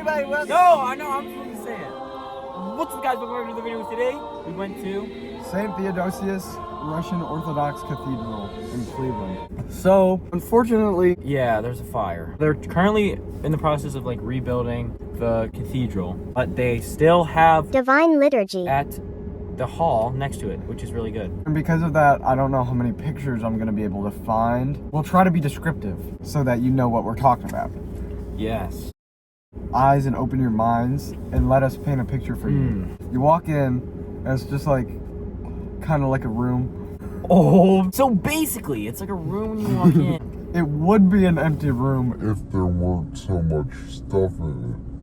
everybody, welcome. No, I know, I'm supposed to say it. What's up, guys? Welcome to the video today. We went to St. Theodosius Russian Orthodox Cathedral in Cleveland. So, unfortunately, yeah, there's a fire. They're currently in the process of like rebuilding the cathedral, but they still have Divine Liturgy at the hall next to it, which is really good. and because of that, I don't know how many pictures I'm going to be able to find. We'll try to be descriptive so that you know what we're talking about. Yes. Eyes and open your minds and let us paint a picture for you. You walk in, and it's just like, kind of like a room. Oh, so basically, it's like a room when you walk in. It would be an empty room if there weren't so much stuff in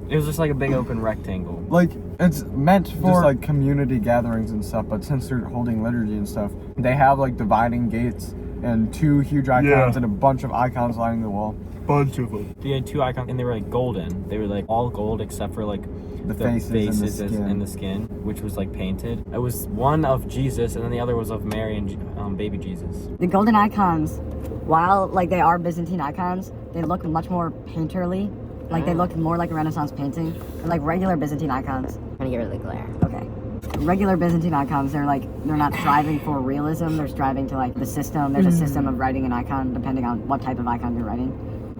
It was just like a big open rectangle. like it's meant for just like community gatherings and stuff, but since they're holding liturgy and stuff, they have like dividing gates and two huge icons and a bunch of icons lining the wall. Bunch of them. They had two icons, and they were like golden. They were like all gold except for like The faces and the skin, which was like painted. It was one of Jesus, and then the other was of Mary and baby Jesus. The golden icons, while like they are Byzantine icons, they look much more painterly. Like they look more like a Renaissance painting. They're like regular Byzantine icons. I'm gonna get rid of the glare. Okay. Regular Byzantine icons, they're not striving for realism. They're striving to like the system. There's a system of writing an icon depending on what type of icon you're writing.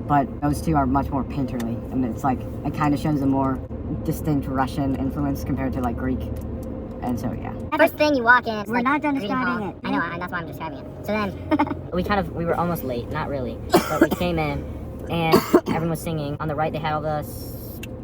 But those two are much more painterly, and it's like it kind of shows a more distinct Russian influence compared to like Greek. And so yeah. First thing you walk in, We're not done describing it. I know, that's why I'm describing it. So then, we were almost late, not really, but we came in and everyone was singing. On the right they had all the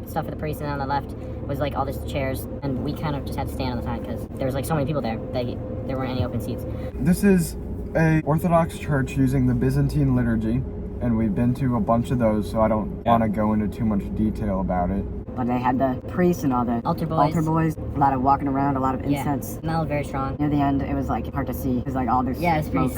stuff for the priest, and on the left was like all these chairs, and we kind of just had to stand on the side because there was like so many people there that there weren't any open seats. This is a Orthodox church using the Byzantine liturgy, and we've been to a bunch of those, so I don't want to go into too much detail about it. But they had the priests and all the Altar boys. a lot of walking around, a lot of incense. Smelled very strong. Near the end, it was like hard to see. It was like all this smoke.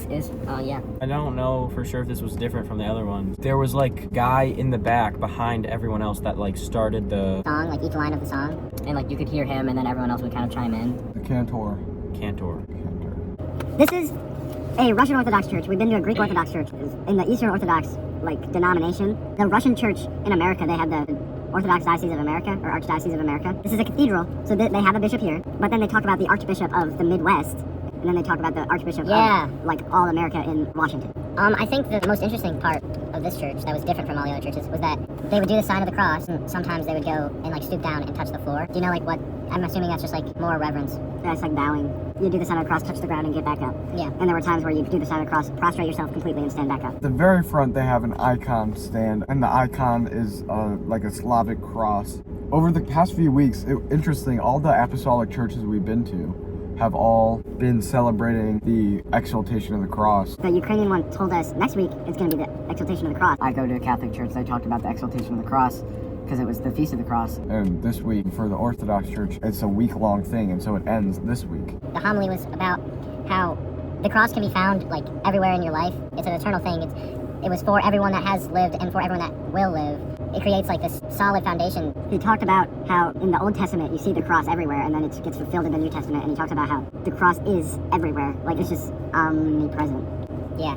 I don't know for sure if this was different from the other ones. There was like a guy in the back behind everyone else that like started the song, like each line of the song, and like you could hear him, and then everyone else would kind of chime in. The cantor. this is a Russian Orthodox Church. We've been to a Greek Orthodox Church. In the Eastern Orthodox, like, denomination. The Russian Church in America, they have the Orthodox Diocese of America, or Archdiocese of America. This is a cathedral, so they have a bishop here, but then they talk about the Archbishop of the Midwest, and then they talk about the Archbishop of, like, all America in Washington. I think the most interesting part of this church that was different from all the other churches was that they would do the sign of the cross, and sometimes they would go and like stoop down and touch the floor. Do you know like what? I'm assuming that's just like more reverence. That's like bowing. You do the sign of the cross, touch the ground, and get back up. Yeah. And there were times where you do the sign of the cross, prostrate yourself completely, and stand back up. At the very front, they have an icon stand, and the icon is like a Slavic cross. Over the past few weeks, interesting, all the apostolic churches we've been to have all been celebrating the exaltation of the cross. The Ukrainian one told us next week it's going to be the exaltation of the cross. I go to a Catholic church. They talked about the exaltation of the cross because it was the Feast of the Cross. And this week, for the Orthodox Church, it's a week-long thing, and so it ends this week. The homily was about how the cross can be found like everywhere in your life. It's an eternal thing. It was for everyone that has lived and for everyone that will live. It creates like this solid foundation. He talked about how in the Old Testament you see the cross everywhere, and then it gets fulfilled in the New Testament, and he talks about how the cross is everywhere. Like, it's just omnipresent. Yeah.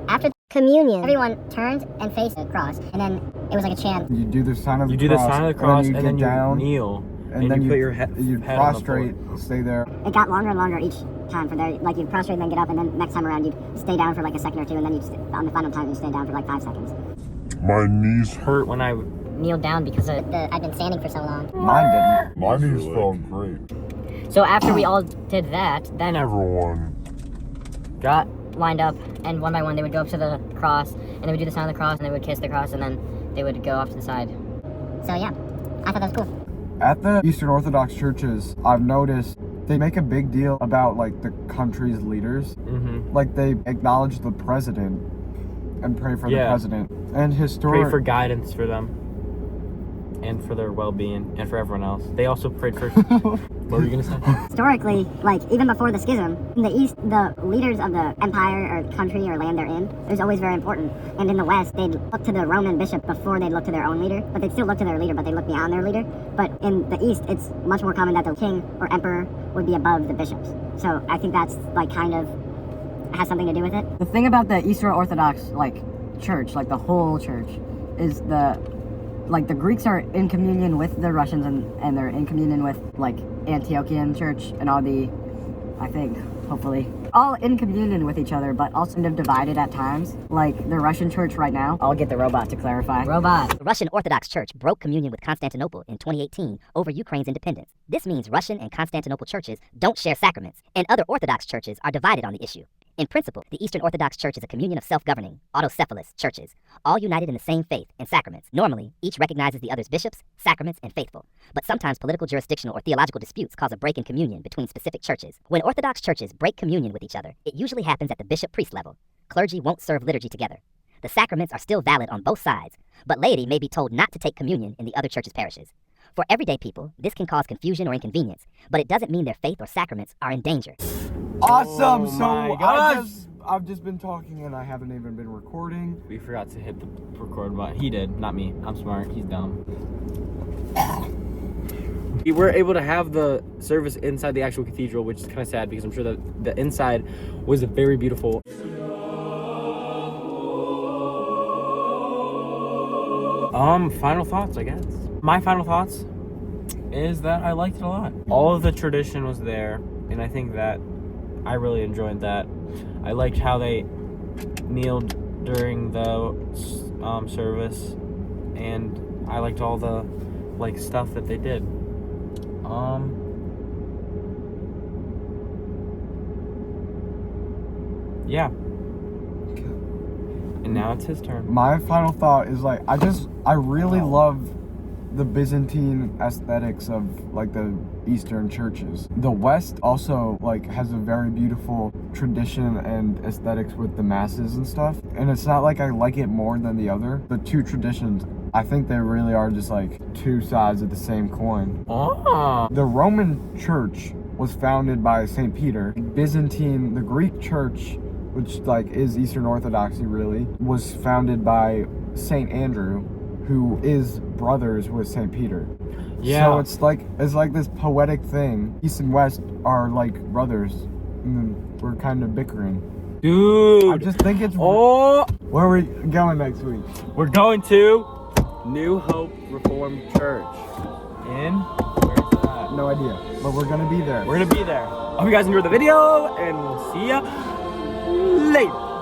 After Communion. everyone turned and faced the cross, and then it was like a chant. You do the sign of the cross. You do the sign of the cross, and then you down, kneel, and then you put your head you head prostrate, on the floor. stay there. It got longer and longer each time for there. Like, you'd prostrate, then get up, and then next time around you'd stay down for like a second or two, and then on the final time you'd stay down for like 5 seconds. My knees Hurt when I Kneel down because I'd been standing for so long. Mine didn't. My knees felt great. So after we all did that, then Everyone. got lined up, and one by one they would go up to the cross, and they would do the sign of the cross, and they would kiss the cross, and then they would go off to the side. So yeah, I thought that was cool. At the Eastern Orthodox churches, I've noticed they make a big deal about like the country's leaders. Like they acknowledge the president and pray for the president. And pray for guidance for them and for their well-being and for everyone else. They also prayed for what were you gonna say? Historically, like, even before the schism, in the East, the leaders of the empire or country or land they're in, it was always very important. And in the West, they'd look to the Roman bishop before they'd look to their own leader, but they'd still look to their leader, but they'd look beyond their leader. But in the East, it's much more common that the king or emperor would be above the bishops. So I think that's, like, kind of has something to do with it. The thing about the Eastern Orthodox church, the whole church, is the Greeks are in communion with the Russians and they're in communion with Antiochian church and all the, I think, hopefully, all in communion with each other, but also kind of divided at times. Like the Russian church right now. I'll get the robot to clarify. Robot. The Russian Orthodox Church broke communion with Constantinople in 2018 over Ukraine's independence. This means Russian and Constantinople churches don't share sacraments, and other Orthodox churches are divided on the issue. In principle, the Eastern Orthodox Church is a communion of self-governing, autocephalous churches, all united in the same faith and sacraments. Normally, each recognizes the other's bishops, sacraments, and faithful. But sometimes political, jurisdictional, or theological disputes cause a break in communion between specific churches. When Orthodox churches break communion with each other, it usually happens at the bishop-priest level. Clergy won't serve liturgy together. The sacraments are still valid on both sides, but laity may be told not to take communion in the other church's parishes. For everyday people, this can cause confusion or inconvenience, but it doesn't mean their faith or sacraments are in danger. Awesome. Oh So my gosh. I've just been talking and I haven't even been recording. We forgot to hit the record button. He did, not me. I'm smart. He's dumb. We were able to have the service inside the actual cathedral, which is kind of sad because I'm sure that the inside was very beautiful. Final thoughts, I guess. My final thoughts is that I liked it a lot. All of the tradition was there, and I think that I really enjoyed that. I liked how they kneeled during the service, and I liked all the stuff that they did. Yeah. And now it's his turn. My final thought is I really love the Byzantine aesthetics of the Eastern churches. The West also has a very beautiful tradition and aesthetics with the masses and stuff. And it's not I like it more than the other. The two traditions, I think they really are just two sides of the same coin. Oh. The Roman church was founded by St. Peter. Byzantine, the Greek church, which is Eastern Orthodoxy really, was founded by St. Andrew, who is brothers with St. Peter. Yeah. So it's this poetic thing. East and West are brothers, and then we're kind of bickering. Dude. I just think it's. Oh. Where are we going next week? We're going to New Hope Reformed Church. Where's that? No idea, but we're gonna be there. We're gonna be there. I hope you guys enjoyed the video, and we'll see ya later.